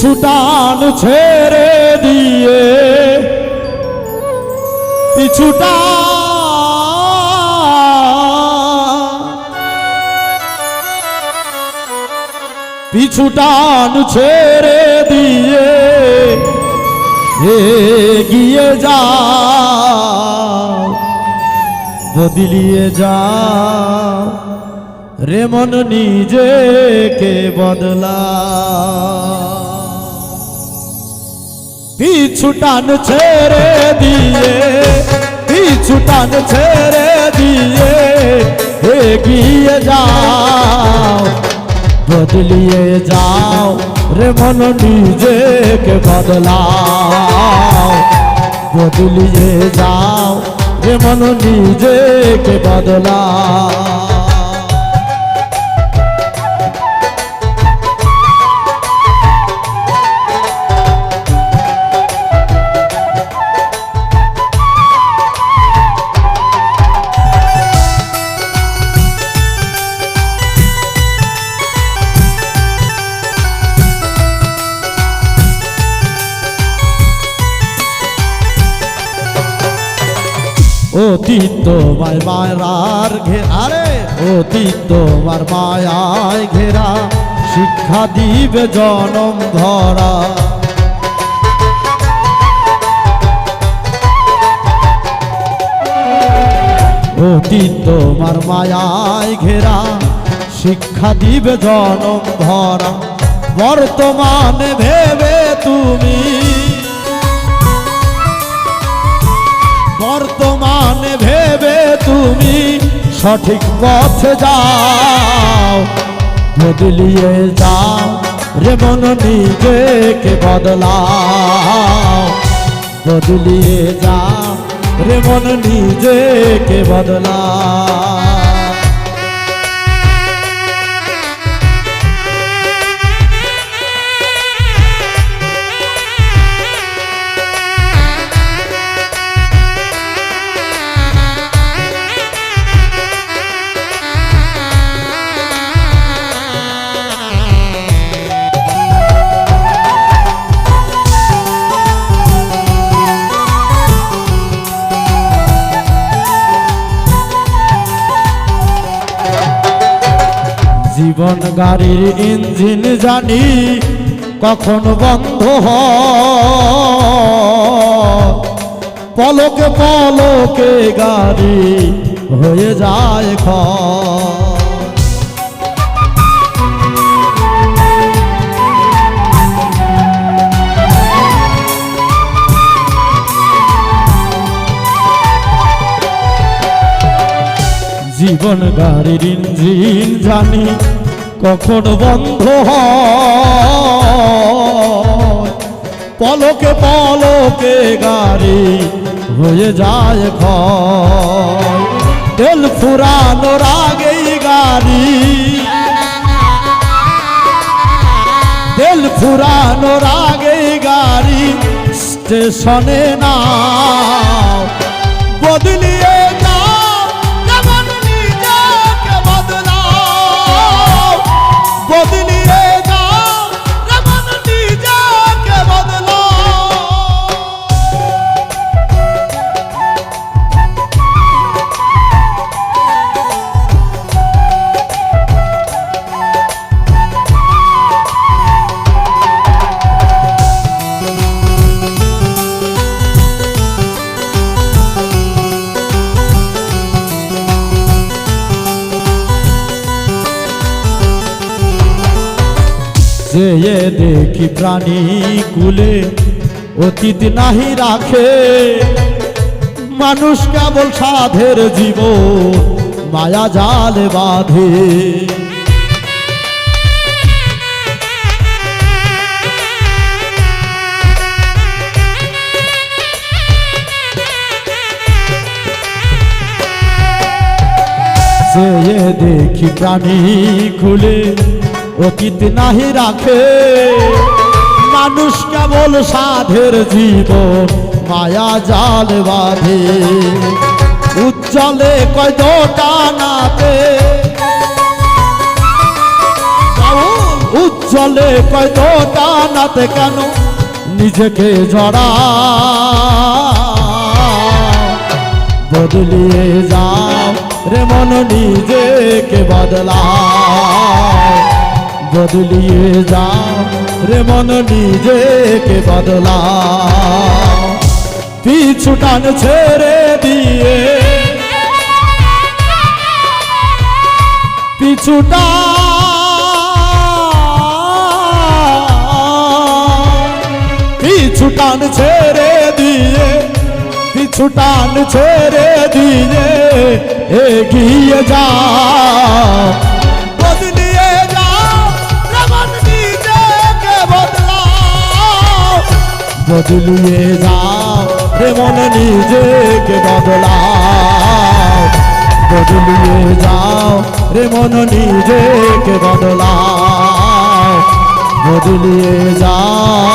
পিছু টান ছেড়ে দিয়ে পিছুটা পিছু টান ছেড়ে দিয়ে এগিয়ে যাও বদলিয়ে যাও রে মন নিজেকে বদলা পিছু টান ছেড়ে দিয়ে পিছু টান ছেড়ে দিয়ে এগিয়ে যাও বদলিয়ে যাও রে মন নিজেকে বদলাও বদলিয়ে যাও রে মন নিজেকে বদলাও অতীত তোমার মায়ার ঘেরা রে অতীত তোমার মায়ায় ঘেরা শিক্ষা দিবে জনম ধরা অতীত তোমার মায়ায় ঘেরা শিক্ষা দিবে জনম ধরা বর্তমানে ভেবে তুমি বর্তমানে ভেবে তুমি সঠিক পথে যাও বদলিয়ে যাও রে মন নিজেকে বদলাও বদলিয়ে যাও রে মন নিজেকে বদলাও জীবন গাড়ির ইঞ্জিন জানি কখন বন্ধ হয় পলকে পলকে গাড়ি হয়ে যায় ক্ষয় জীবন গাড়ির ইঞ্জিন জানি কখন বন্ধ হয় পলকে পলকে গাড়ি হয়ে যায় ক্ষয় তেল ফুরানোর আগেই গাড়ি তেল ফুরানোর আগেই গাড়ি স্টেশনে নাও বদলিয়ে বদলিয়ে যাও রে মন নিজেকে বদলাও যে দেখি প্রাণী কুলে অতীত নাহি রাখে মানুষ কেবল সাধের জীব মায়া জালে বাঁধে যে দেখি প্রাণী কুলে অতীত নাহি রাখে মানুষ কেবল সাধের জীবন মায়া জাল বাঁধে উজ্জ্বলে কয় দোটানাতে জলে কয় তো টানাতে কেন নিজেকে জড়া বদলিয়ে যাও রে মন নিজেকে বদলাও বদলিয়ে যাও রে মন নিজেকে বদলাও পিছু টান ছেড়ে দিয়ে পিছুটা পিছু টান ছেড়ে দিয়ে পিছু টান ছেড়ে দিয়ে এগিয়ে যাও বদলিয়ে যাও মন নিজেকে বদলাও বদলিয়ে যাও রে মন নিজেকে বদলাও বদলিয়ে যাও রে মন নিজেকে বদলাও বদলিয়ে যাও